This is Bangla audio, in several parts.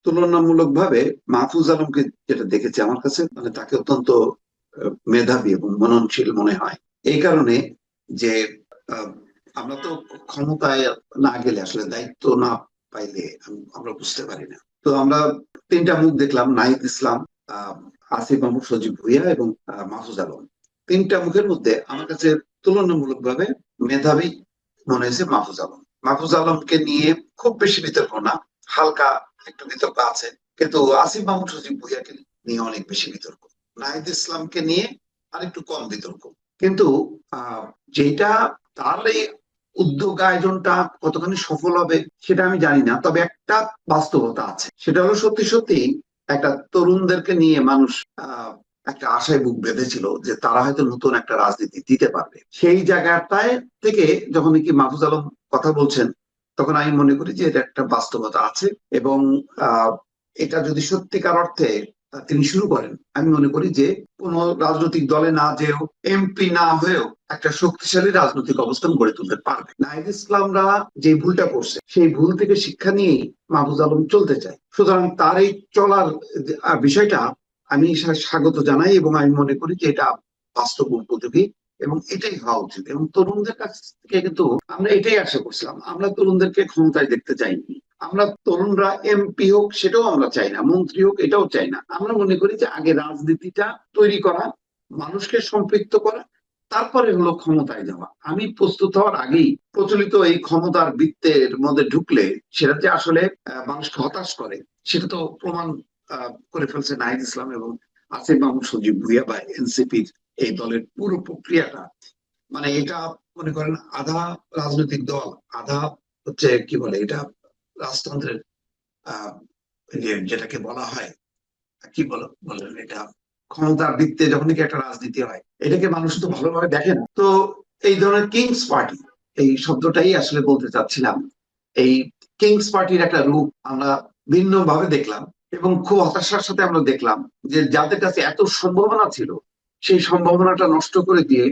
তুলনামূলক ভাবে মাহফুজ আলমকে যেটা দেখেছি আমার কাছে মানে তাকে অত্যন্ত মেধাবী এবং মননশীল মনে হয়। এই কারণে যে আহ, আমরা তো ক্ষমতায় না গেলে আসলে দায়িত্ব না পাইলে আমরা বুঝতে পারি না। তো আমরা তিনটা মুখ দেখলাম, নাহিদ ইসলাম, আহ আসিফ মাহমুদ সজীব ভুইয়া এবং মাহফুজ আলম। তিনটা মুখের মধ্যে আমার কাছে তুলনামূলক ভাবে মেধাবী মনে হয়েছে মাহফুজ আলম। মাহফুজ আলমকে নিয়ে খুব বেশি বিতর্ক না, হালকা একটু বিতর্ক আছে, কিন্তু আসিফ মাহমুদ সজীব ভুইয়াকে নিয়ে অনেক বেশি বিতর্ক। নাহিদ ইসলামকে নিয়ে আর একটু কম বিতর্ক। কিন্তু আহ যেটা তার এই উদ্যোগ আয়োজনটা কতখানি সফল হবে সেটা আমি জানি না, তবে একটা বাস্তবতা আছে, সেটা হলো সত্যি সত্যি একটা তরুণদেরকে নিয়ে মানুষ আহ একটা আশায় বুক বেঁধেছিল যে তারা হয়তো নতুন একটা রাজনীতি দিতে পারবে। সেই জায়গাটায় থেকে যখন কি মাহফুজ আলম কথা বলছেন, তখন আমি মনে করি যে এটা একটা বাস্তবতা আছে। এবং আহ এটা যদি সত্যিকার অর্থে তিনি শুরু করেন, আমি মনে করি যে কোন রাজনৈতিক দলে না যেও, এমপি না হয়েও একটা শক্তিশালী রাজনৈতিক অবস্থান গড়ে তুলতে পারবে। নাহিদ ইসলামরা যে ভুলটা করছে সেই ভুল থেকে শিক্ষা নিয়েই মাহফুজ আলম চলতে চায়। সুতরাং তার এই চলার বিষয়টা আমি স্বাগত জানাই এবং আমি মনে করি যে এটা বাস্তব উপযোগী এবং এটাই হওয়া উচিত। এবং তরুণদের কাছ থেকে কিন্তু আমরা এটাই আশা করছিলাম, আমরা তরুণদেরকে ক্ষমতায় দেখতে চাইনি। আমরা তরুণরা এমপি হোক সেটাও আমরা চাই না, মন্ত্রী হোক এটাও চাই না। আমরা মনে করি যে আগে রাজনীতিটা তৈরি করা, মানুষকে সম্পৃক্ত করা, তারপরে হলো ক্ষমতায় যাওয়া। আমি প্রস্তুত হওয়ার আগেই প্রচলিত এই ক্ষমতার বৃত্তের মধ্যে ঢুকলে সেটা যে আসলে মানুষকে হতাশ করে সেটা তো প্রমাণ করে ফেলছে নাহিদ ইসলাম এবং আসিফ মাহমুদ সজীব ভুইয়া বা এনসিপির এই দলের পুরো প্রক্রিয়াটা। মানে এটা মনে করেন আধা রাজনৈতিক দল, আধা হচ্ছে কি বলে এটা রাজতন্ত্রের আহ যেটাকে বলা হয়, কি বলেন এটা, ক্ষমতার ভিত্তিতে যখন কি একটা রাজনীতি হয় এটাকে মানুষ তো ভালোভাবে দেখে না। তো এই ধরনের কিংস পার্টি, এই শব্দটাই আসলে বলতে চাচ্ছিলাম, এই কিংস পার্টির একটা রূপ আমরা ভিন্ন ভাবে দেখলাম। এবং খুব হতাশার সাথে আমরা দেখলাম যে যাদের কাছে এত সম্ভাবনা ছিল সেই সম্ভাবনাটা নষ্ট করে দিয়ে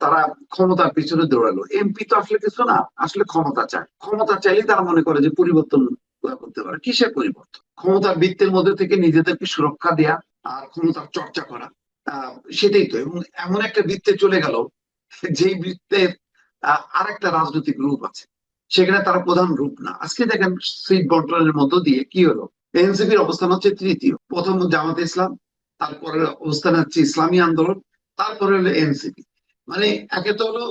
তারা ক্ষমতার পিছনে দৌড়ালো। এমপি তো আসলে কিছু না, আসলে ক্ষমতা চায়, ক্ষমতা চাইলে তারা মনে করে যে পরিবর্তন করতে পারে। কিসের পরিবর্তন? ক্ষমতার বৃত্তের মধ্যে থেকে নিজেদেরকে সুরক্ষা দেয়া আর ক্ষমতার চর্চা করা, সেটাই তো। এবং এমন একটা বৃত্তে চলে গেল যেই বৃত্তের আর একটা রাজনৈতিক রূপ আছে, সেখানে তারা প্রধান রূপ না। আজকে দেখেন সিট বন্টনের মধ্য দিয়ে কি হলো, এনসিপির অবস্থান হচ্ছে তৃতীয়, প্রথম জামাতে ইসলাম, তারপরে অবস্থান হচ্ছে ইসলামী আন্দোলন, তারপরে হলো এনসিপি। মানে একে তো হলো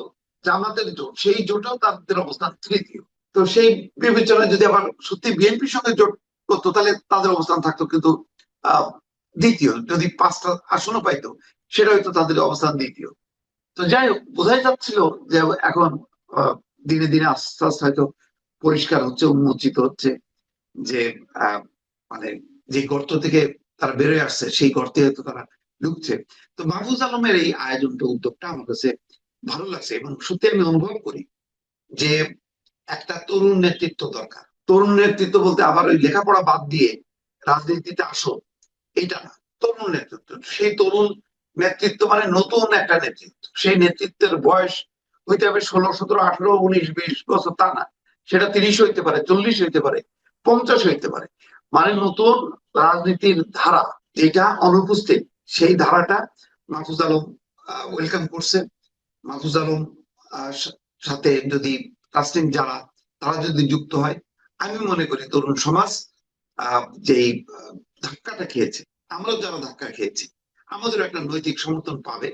জামাতের জোট, সেই জোটেও তাদের অবস্থান তৃতীয়। তো সেই বিবেচনায় যদি আবার সত্যি বিএনপির সঙ্গে জোট করতো তাহলে তাদের অবস্থান থাকতো কিন্তু আহ দ্বিতীয়, যদি 5টা আসনও পাইতো সেটা হয়তো তাদের অবস্থান দ্বিতীয়। তো যাই হোক, বোঝাই যাচ্ছিল যে এখন আহ, দিনে দিনে আস্তে আস্তে হয়তো পরিষ্কার হচ্ছে, উন্মোচিত হচ্ছে যে আহ, মানে যে গর্ত থেকে তারা বেরোয় আসছে সেই গর্তে হয়তো তারা ঢুকছে। তো মাহফুজ আলমের এই আয়োজনটা, উদ্যোগটা আমার কাছে ভালো লাগছে এবং সত্যি আমি অনুভব করি যে একটা তরুণ নেতৃত্ব দরকার। তরুণ নেতৃত্ব বলতে আবার ওই লেখাপড়া বাদ দিয়ে রাজনীতিতে আসো এটা না, তরুণ নেতৃত্ব। সেই তরুণ নেতৃত্ব মানে নতুন একটা নেতৃত্ব, সেই নেতৃত্বের বয়স হইতে হবে 16, 17, 18, 19, 20 বছর, তা না, সেটা 30 হইতে পারে, 40 হইতে পারে, 50 হইতে পারে। মানে নতুন রাজনীতির ধারা যেটা অনুপস্থিত, সেই ধারাটা মাহফুজ আলম ওয়েলকাম করছে। মাহফুজ আলম সাথে যদি কাস্টিং যারা, তারা যদি যুক্ত হয়, আমি মনে করি তরুণ সমাজ যেই ধাক্কাটা খেয়েছে, আমরাও যারা ধাক্কা খেয়েছি, আমাদের একটা নৈতিক সমর্থন পাবে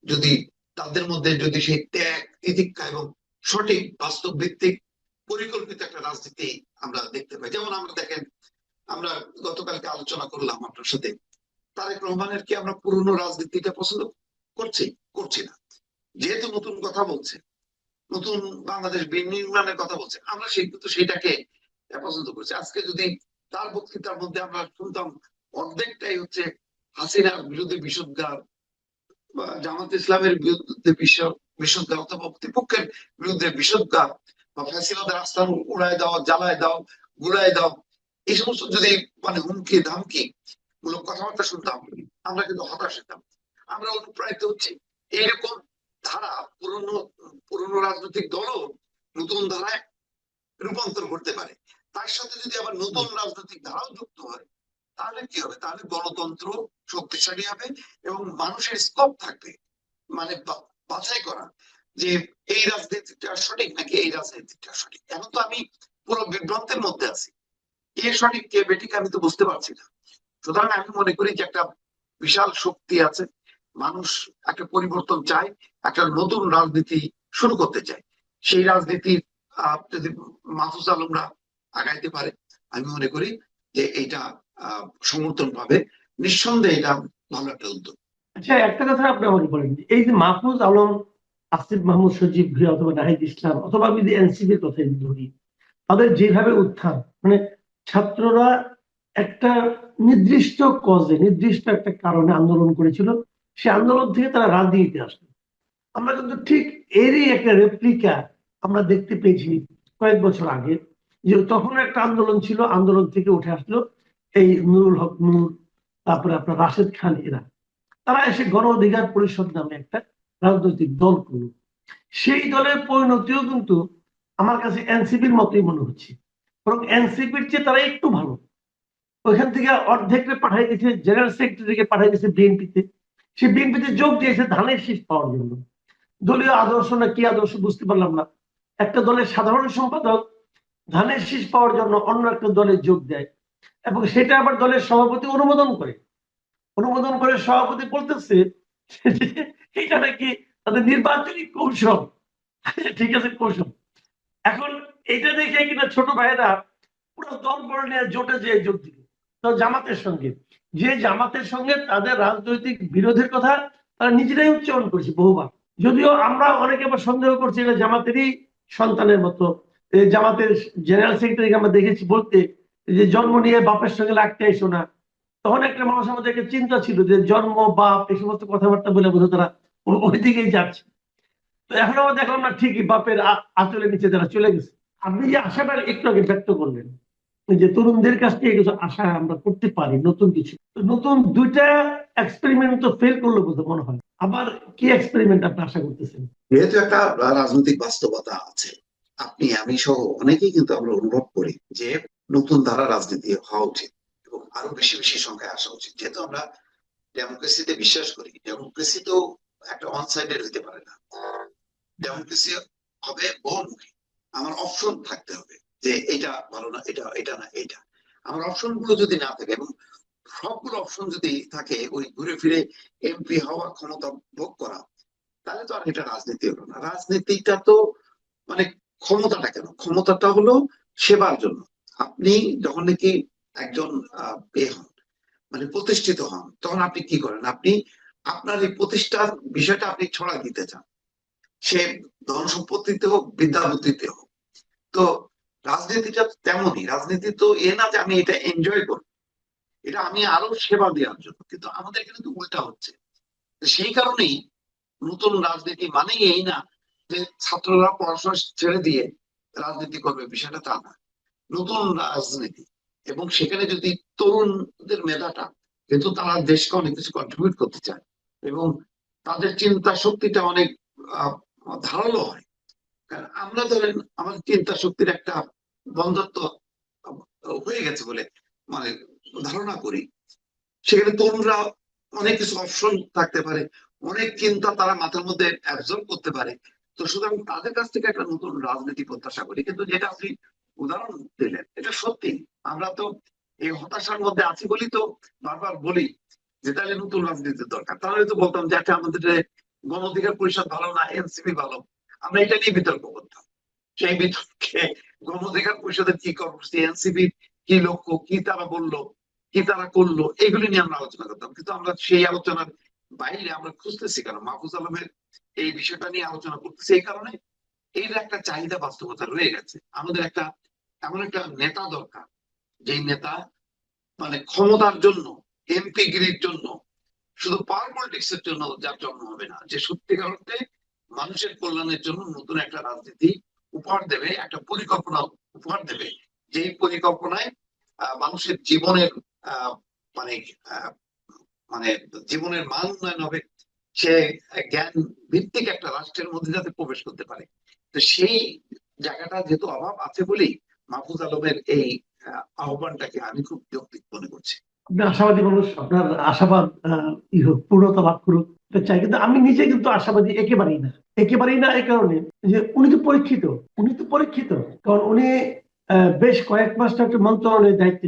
যদি তাদের মধ্যে যদি সেই ত্যাগ, তিতিক্ষা এবং সঠিক বাস্তব ভিত্তিক পরিকল্পিত একটা রাজনীতি আমরা দেখতে পাই। যেমন আমরা দেখেন, আমরা গতকালকে আলোচনা করলাম আপনার সাথে, তারেক রহমানের কি আমরা পুরনো রাজনীতিটা পছন্দ করছি? করছি না। যেহেতু নতুন কথা বলছে, নতুন বাংলাদেশ বিনির্মাণের কথা বলছে, আমরা সেই কিন্তু সেটাকে পছন্দ করছি। আজকে যদি তার বক্তৃতার মধ্যে আমরা শুনতাম অর্ধেকটাই হচ্ছে হাসিনার বিরুদ্ধে বিষোদ্গার, বা জামাত ইসলামের বিরুদ্ধে বিষোদ্গার, অথবা প্রতিপক্ষের বিরুদ্ধে বিষোদ্গার, বা ফ্যাসিবাদের আস্থান উড়াই দাও, জ্বালায় দাও, গুড়াই দাও, এই সমস্ত যদি মানে হুমকি ধামকি মূলক কথাবার্তা শুনতাম, আমরা কিন্তু হতাশ হতাম। আমরা অনুপ্রাণিত হচ্ছি এইরকম ধারা পুরনো পুরনো রাজনৈতিক দলও নতুন ধারায় রূপান্তর করতে পারে। তার সাথে যদি আবার নতুন রাজনৈতিক ধারাও যুক্ত হয়, তাহলে কি হবে? তাহলে গণতন্ত্র শক্তিশালী হবে এবং মানুষের স্কোপ থাকবে, মানে বাছাই করা যে এই রাজনীতিটা সঠিক নাকি এই রাজনীতিটা সঠিক। এখন তো আমি পুরো বিভ্রান্তের মধ্যে আছি, কে সঠিক কে বেঠিক আমি তো বুঝতে পারছি না। সুতরাং আমি মনে করি যে একটা বিশাল শক্তি আছে, মানুষ একটা পরিবর্তন চায়, একটা নতুন রাজনীতি শুরু করতে চায়। সেই রাজনীতির যদি মাহফুজ আলমরা আগাইতে পারে, আমি মনে করি যে এইটা সমর্থন পাবে। নিঃসন্দেহে এটা ভালো একটা উদ্যোগ। আচ্ছা, একটা কথা আপনি আমাকে বলেন, এই যে মাহফুজ আলম, আসিফ মাহমুদ সজীব ভুঁইয়া অথবা নাহিদ ইসলাম অথবা আমি যদি এনসিপির কথাই ধরি, তাদের যেভাবে উত্থান, মানে ছাত্ররা একটা নির্দিষ্ট কজে, নির্দিষ্ট একটা কারণে আন্দোলন করেছিল, সে আন্দোলন থেকে তারা রাজনীতিতে আসলো। আমরা কিন্তু ঠিক এরই একটা রেপ্লিকা আমরা দেখতে পেয়েছি কয়েক বছর আগে, যে তখন একটা আন্দোলন ছিল, আন্দোলন থেকে উঠে আসলো এই নুরুল হক নূর, তারপরে আপনার রাশেদ খান, এরা তারা এসে গণ অধিকার পরিষদ নামে একটা রাজনৈতিক দল করল। সেই দলের পরিণতিও কিন্তু আমার কাছে এনসিপির মতোই মনে হচ্ছে, বরং এনসিপির চেয়ে তারা একটু ভালো। ওইখান থেকে অর্ধেককে পাঠিয়ে দিয়েছে, জেনারেল সেক্রেটারিকে পাঠিয়ে দিয়েছে বিএনপিতে। সে বিএনপিতে যোগ দিয়েছে ধানের শীষ পাওয়ার জন্য। দলীয় আদর্শ না কি আদর্শ বুঝতে পারলাম না, একটা দলের সাধারণ সম্পাদক ধানের শীষ পাওয়ার জন্য অন্য একটা দলে যোগ দেয় এবং সেটা আবার দলের সভাপতি অনুমোদন করে। সভাপতি বলতেছে এটা নাকি তাদের নির্বাচনী কৌশল। ঠিক আছে, কৌশল। এখন এটা দেখে কিনা ছোট ভাইয়েরা পুরো দল বড় নিয়ে জোটে যেয়ে যোগ দিল তো জামাতের সঙ্গে, যে জামাতের সঙ্গে তাদের রাজনৈতিক বিরোধের কথা তারা নিজেরাই উচ্চারণ করেছে বহুবার। যদিও আমরা অনেকে আবার সন্দেহ করছি এটা জামাতেরই সন্তানের মতো। জামাতের জেনারেল সেক্রেটারিকে আমরা দেখেছি বলতে যে জন্ম নিয়ে বাপের সঙ্গে লাগতে এসো না। তখন একটা মানুষের মধ্যে একটা চিন্তা ছিল যে জন্ম বাপ এই সমস্ত কথাবার্তা বলে বোধ তারা ওই দিকেই যাচ্ছে। তো এখন আমরা দেখলাম না, ঠিকই বাপের আঁচলের নিচে তারা চলে গেছে। আপনি যে আশাটা একটু আগে ব্যক্ত করলেন যে তরুণদের কাছ থেকে কিছু আশা আমরা করতে পারি, নতুন কিছু, নতুন দুইটা এক্সপেরিমেন্ট তো ফেল করলো বলতে মনে হয়। আবার কি এক্সপেরিমেন্ট আপনি আশা করতেছেন? যেহেতু একটা রাজনৈতিক বাস্তবতা আছে, আপনি আমি সহ অনেকেই কিন্তু আমরা অনুভব করি যে নতুন ধারা রাজনীতি হওয়া উচিত এবং আরো বেশি বেশি সংখ্যায় আসা উচিত। যেহেতু আমরা ডেমোক্রেসিতে বিশ্বাস করি, ডেমোক্রেসি তো একটা ওয়ান সাইডেড হতে পারে না। ডেমোক্রেসি হবে বহুমুখী। আমার অপশন থাকতে হবে যে এটা ভালো না, এটা এটা না এটা। আমার অপশন গুলো যদি না থাকে এবং সবগুলো অপশন যদি থাকে ওই ঘুরে ফিরে এমপি হওয়ার ক্ষমতা ভোগ করা, তাহলে তো আর এটা রাজনীতি হলো না। রাজনীতিটা তো মানে ক্ষমতাটা কেন, ক্ষমতাটা হলো সেবার জন্য। আপনি যখন নাকি একজন হন, মানে প্রতিষ্ঠিত হন, তখন আপনি কি করেন? আপনি আপনার এই প্রতিষ্ঠার বিষয়টা আপনি ছড়া দিতে চান, সে ধন সম্পত্তিতে হোক বিদ্যা বুদ্ধিতে হোক। তো রাজনীতিটা তেমনই। রাজনীতি তো এ না যে আমি এটা এনজয় করব, এটা আমি আরো সেবা দেওয়ার জন্য। কিন্তু আমাদের এখানে তো উল্টা হচ্ছে। সেই কারণেই নতুন রাজনীতি মানেই এই না যে ছাত্ররা পড়াশোনা ছেড়ে দিয়ে রাজনীতি করবে, বিষয়টা তা না। নতুন রাজনীতি, এবং সেখানে যদি তরুণদের মেধাটা, কিন্তু তারা দেশকে অনেক কিছু কন্ট্রিবিউট করতে চায় এবং তাদের চিন্তা শক্তিটা অনেক ধারালো হয়। কারণ আমরা ধরেন আমাদের চিন্তা শক্তির একটা বন্ধত্ব হয়ে গেছে বলে মানে ধারণা করি। সেখানে তরুণরা অনেক কিছু অপশন থাকতে পারে, অনেক চিন্তা তারা মাথার মধ্যে অ্যাবজর্ব করতে পারে। তো সুতরাং তাদের কাছ থেকে একটা নতুন রাজনীতি প্রত্যাশা করি। কিন্তু যেটা আপনি উদাহরণ দিলেন এটা সত্যি। আমরা তো এই হতাশার মধ্যে আছি বলি তো বারবার বলি যে তাহলে নতুন রাজনীতির দরকার। তাহলে তো বলতাম যে একটা আমাদের গণ অধিকার পরিষদ ভালো না এনসিপি ভালো, আমরা এটা নিয়ে বিতর্ক করতাম। সেই বিতর্কে গণ অধিকার পরিষদের কি কর্মসূচি, এনসিপি কি লক্ষ্য, কি তারা বললো, কি তারা করলো, এগুলি নিয়ে আমরা আলোচনা করতাম। কিন্তু আমরা সেই আলোচনার বাইরে আমরা খুঁজতেছি কারণ মাহফুজ আলমের এই বিষয়টা নিয়ে আলোচনা করতেছি এই কারণে এর একটা চাহিদা বাস্তবতা রয়ে গেছে। আমাদের একটা এমন একটা নেতা দরকার, যেই নেতা মানে ক্ষমতার জন্য, এমপি গিরির জন্য, শুধু পাওয়ার পলিটিক্স এর জন্য যার জন্ম হবে না, যে সত্যিকার অর্থে মানুষের কল্যাণের জন্য নতুন একটা রাজনীতি উপহার দেবে, একটা পরিকল্পনা উপহার দেবে, যেই পরিকল্পনায় মানুষের জীবনের আহ মানে আহ মানে জীবনের মান উন্নয়ন হবে, সে জ্ঞান ভিত্তিক একটা রাষ্ট্রের মধ্যে যাতে প্রবেশ করতে পারে। তো সেই জায়গাটা যেহেতু অভাব আছে বলেই মাহফুজ আলমের এই আহ্বানটাকে আমি খুব যৌক্তিক মনে করছি। আপনি আশাবাদী মানুষ, আপনার আশাবাদ পূর্ণতা লাভ করুক এটা চাই, কিন্তু আমি নিজে কিন্তু আশাবাদী একেবারেই না। একেবারেই না এই কারণে যে উনি তো পরীক্ষিত, কারণ উনি বেশ কয়েক মাস একটা মন্ত্রণালয়ের দায়িত্বে ছিলেন।